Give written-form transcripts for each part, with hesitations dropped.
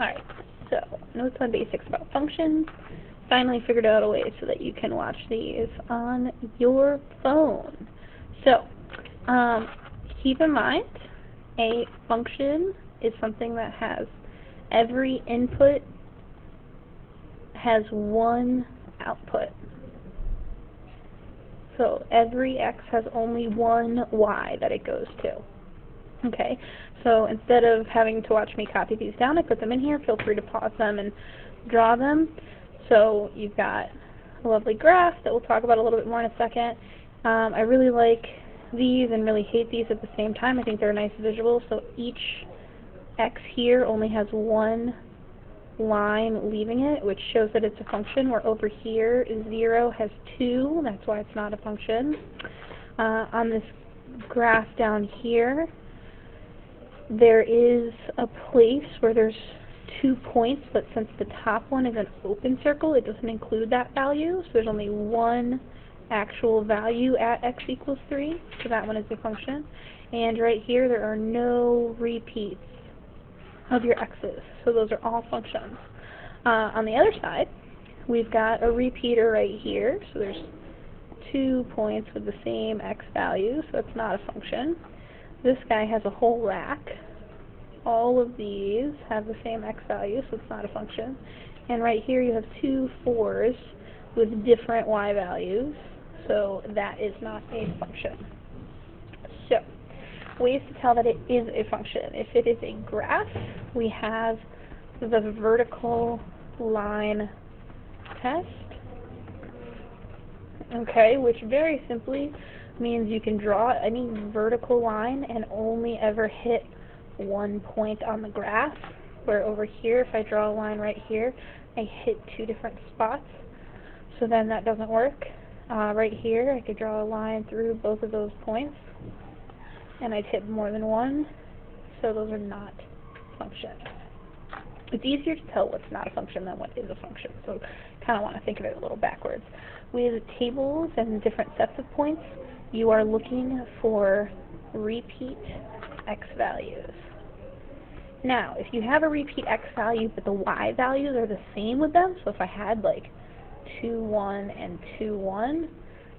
Alright, so notes on basics about functions. Finally figured out a way so that you can watch these on your phone. So, keep in mind, a function is something that has every input has one output. So every x has only one y that it goes to. Okay, so instead of having to watch me copy these down, I put them in here. Feel free to pause them and draw them. So you've got a lovely graph that we'll talk about a little bit more in a second. I really like these and really hate these at the same time. I think they're a nice visual. So each x here only has one line leaving it, which shows that it's a function, where over here 0 has 2, that's why it's not a function. On this graph down here, there is a place where there's 2 points, but since the top one is an open circle, it doesn't include that value, so there's only one actual value at x equals 3, so that one is a function. And right here, there are no repeats of your x's, so those are all functions. On the other side, we've got a repeater right here, so there's 2 points with the same x value, so it's not a function. This guy has a whole rack. All of these have the same x value, so it's not a function. And right here you have 2 4s with different y values, so that is not a function. So, ways to tell that it is a function. If it is a graph, we have the vertical line test, okay, which very simply means you can draw any vertical line and only ever hit one point on the graph, where over here, if I draw a line right here, I hit 2 different spots, so then that doesn't work. Right here, I could draw a line through both of those points, and I'd hit more than one, so those are not functions. It's easier to tell what's not a function than what is a function, so kind of want to think of it a little backwards. With tables and different sets of points, you are looking for repeat x values. Now, if you have a repeat x value, but the y values are the same with them, so if I had like 2, 1, and 2, 1,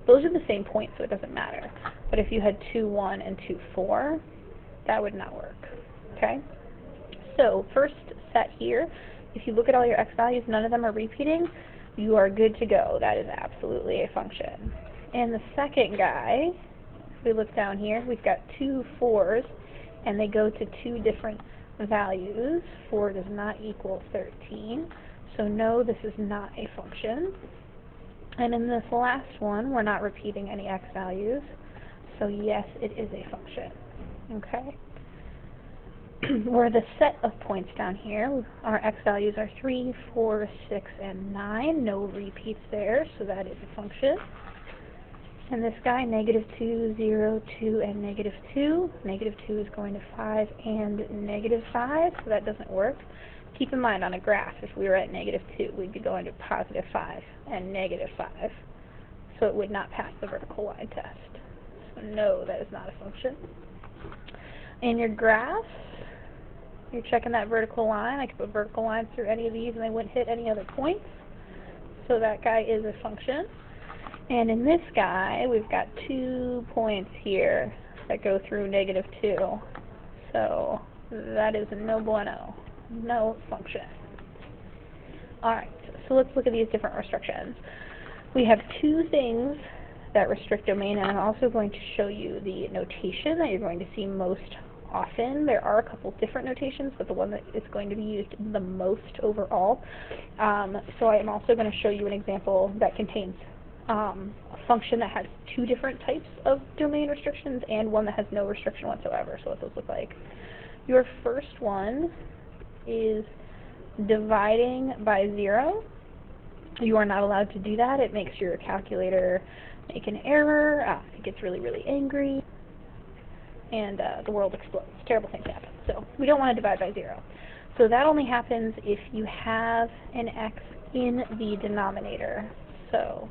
those are the same points, so it doesn't matter. But if you had 2, 1, and 2, 4, that would not work. Okay? So, first set here, if you look at all your x values, none of them are repeating, you are good to go. That is absolutely a function. And the second guy, if we look down here, we've got 2 4s, and they go to 2 different values. 4 does not equal 13, so no, this is not a function. And in this last one, we're not repeating any x values, so yes, it is a function. Okay? Where the set of points down here, our x values are 3, 4, 6, and 9. No repeats there, so that is a function. And this guy, -2, 0, 2, and -2. -2 is going to 5 and -5, so that doesn't work. Keep in mind, on a graph, if we were at -2, we'd be going to +5 and -5. So it would not pass the vertical line test. So no, that is not a function. In your graph, you're checking that vertical line. I could put vertical lines through any of these and they wouldn't hit any other points. So that guy is a function. And in this guy, we've got 2 points here that go through -2. So that is no bueno. No function. Alright, so let's look at these different restrictions. We have 2 things that restrict domain, and I'm also going to show you the notation that you're going to see most often. There are a couple different notations, but the one that is going to be used the most overall. So I am also going to show you an example that contains a function that has 2 different types of domain restrictions and one that has no restriction whatsoever. So what those look like. Your first one is dividing by 0. You are not allowed to do that. It makes your calculator make an error. It gets really, really angry, and the world explodes. Terrible things happen. So we don't want to divide by 0. So that only happens if you have an x in the denominator. So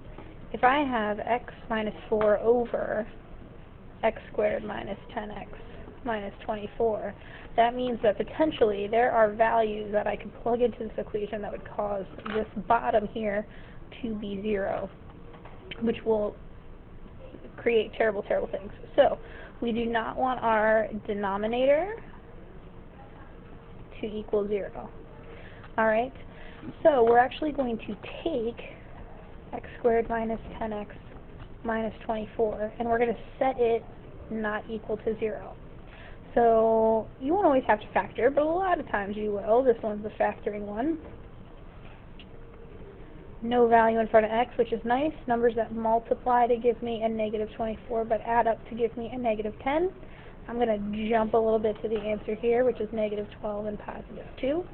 if I have x minus 4 over x squared minus 10x minus 24. That means that potentially there are values that I could plug into this equation that would cause this bottom here to be 0, which will create terrible, terrible things. So we do not want our denominator to equal 0. Alright, so we're actually going to take x squared minus 10x minus 24, and we're going to set it not equal to 0. So you won't always have to factor, but a lot of times you will. This one's the factoring one. No value in front of x, which is nice. Numbers that multiply to give me a negative 24, but add up to give me a negative 10. I'm going to jump a little bit to the answer here, which is negative 12 and positive 2.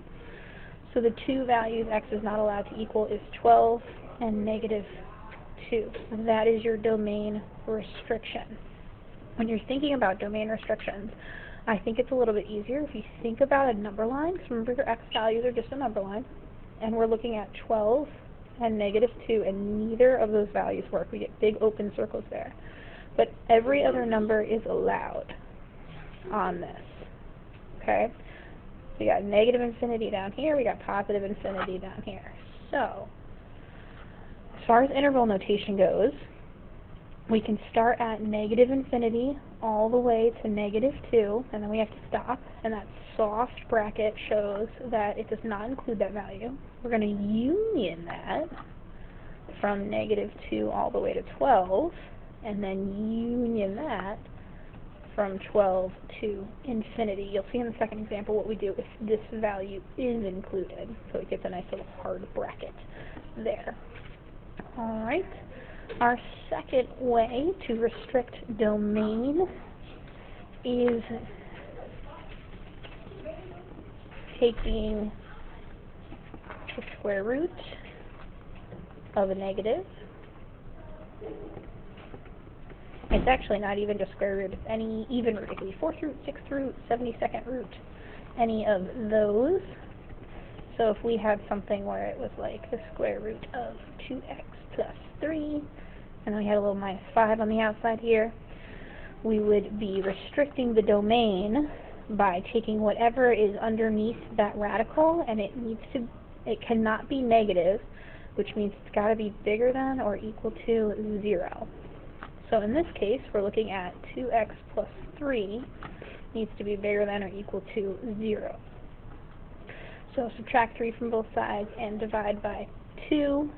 So the two values x is not allowed to equal is 12 and negative 2. That is your domain restriction. When you're thinking about domain restrictions, I think it's a little bit easier if you think about a number line, because remember your x values are just a number line, and we're looking at 12 and negative 2, and neither of those values work. We get big open circles there. But every other number is allowed on this. Okay? We got negative infinity down here, we got positive infinity down here. So, as far as interval notation goes, we can start at negative infinity all the way to negative 2, and then we have to stop, and that soft bracket shows that it does not include that value. We're going to union that from negative 2 all the way to 12, and then union that from 12 to infinity. You'll see in the second example what we do if this value is included, so it gets a nice little hard bracket there. Alright. Our second way to restrict domain is taking the square root of a negative. It's actually not even just square root, it's any even root. It could be 4th root, 6th root, 72nd root, any of those. So if we had something where it was like the square root of 2x plus 3, and then we had a little minus 5 on the outside here, we would be restricting the domain by taking whatever is underneath that radical, and it cannot be negative, which means it's got to be bigger than or equal to 0. So in this case, we're looking at 2x plus 3 needs to be bigger than or equal to 0. So subtract 3 from both sides and divide by 2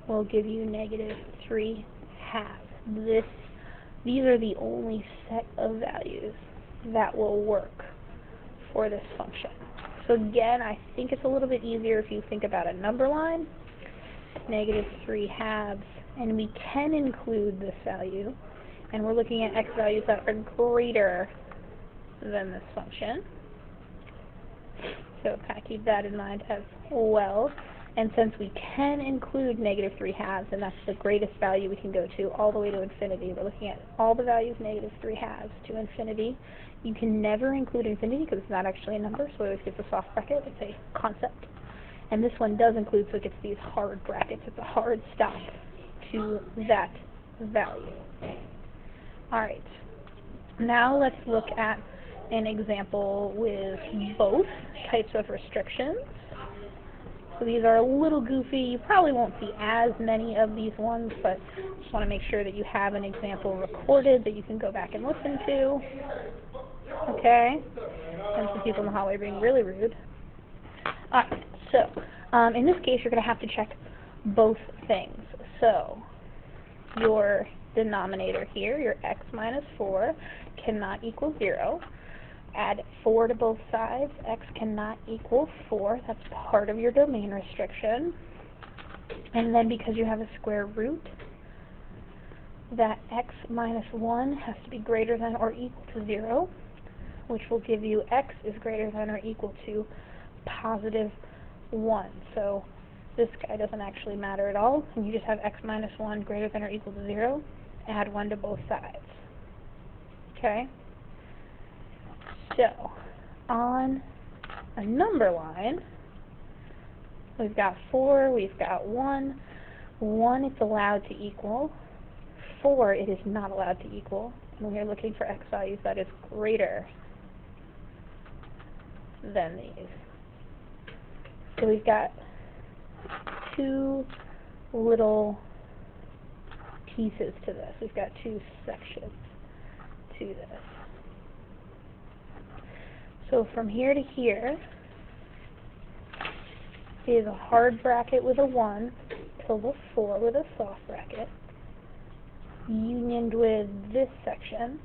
will give you negative 3 halves. These are the only set of values that will work for this function. So again, I think it's a little bit easier if you think about a number line, negative 3 halves, and we can include this value, and we're looking at x values that are greater than this function. So kind of keep that in mind as well. And since we can include negative 3 halves, and that's the greatest value we can go to all the way to infinity, we're looking at all the values negative 3 halves to infinity. You can never include infinity because it's not actually a number, so it always gets a soft bracket. It's a concept. And this one does include, so it gets these hard brackets. It's a hard stop to that value. Alright, now let's look at an example with both types of restrictions. So these are a little goofy. You probably won't see as many of these ones, but just want to make sure that you have an example recorded that you can go back and listen to. Okay? And some people in the hallway are being really rude. Alright, so in this case you're going to have to check both things. So your denominator here, your x minus 4, cannot equal 0. Add 4 to both sides. X cannot equal 4. That's part of your domain restriction. And then because you have a square root, that x minus 1 has to be greater than or equal to 0, which will give you x is greater than or equal to positive 1. So this guy doesn't actually matter at all, and you just have x minus 1 greater than or equal to 0. Add 1 to both sides. Okay? So, on a number line, we've got 4, we've got 1. 1 it's allowed to equal. 4 it is not allowed to equal. and we are looking for x values that is greater than these. So we've got two little pieces to this. We've got two sections to this. So from here to here is a hard bracket with a 1 till the 4 with a soft bracket, unioned with this section,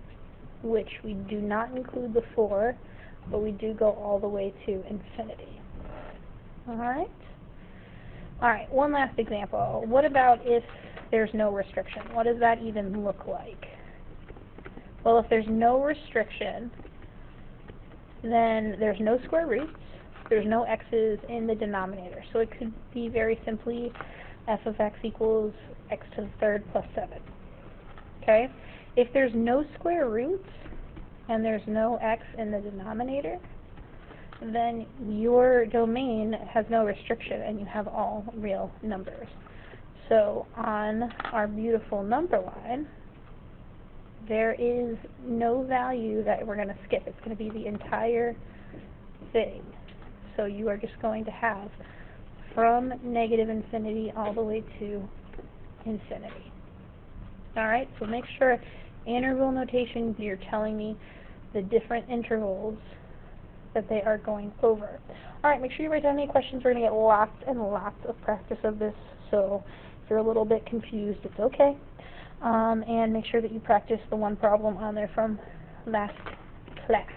which we do not include the 4, but we do go all the way to infinity. Alright? Alright, one last example. What about if there's no restriction? What does that even look like? Well, if there's no restriction, then there's no square roots, there's no x's in the denominator. So it could be very simply f of x equals x to the third plus 7. Okay? If there's no square roots and there's no x in the denominator, then your domain has no restriction and you have all real numbers. So on our beautiful number line, there is no value that we're going to skip. It's going to be the entire thing. So you are just going to have from negative infinity all the way to infinity. Alright, so make sure interval notation, you're telling me the different intervals that they are going over. Alright, make sure you write down any questions. We're going to get lots and lots of practice of this, so if you're a little bit confused, it's okay. And make sure that you practice the one problem on there from last class.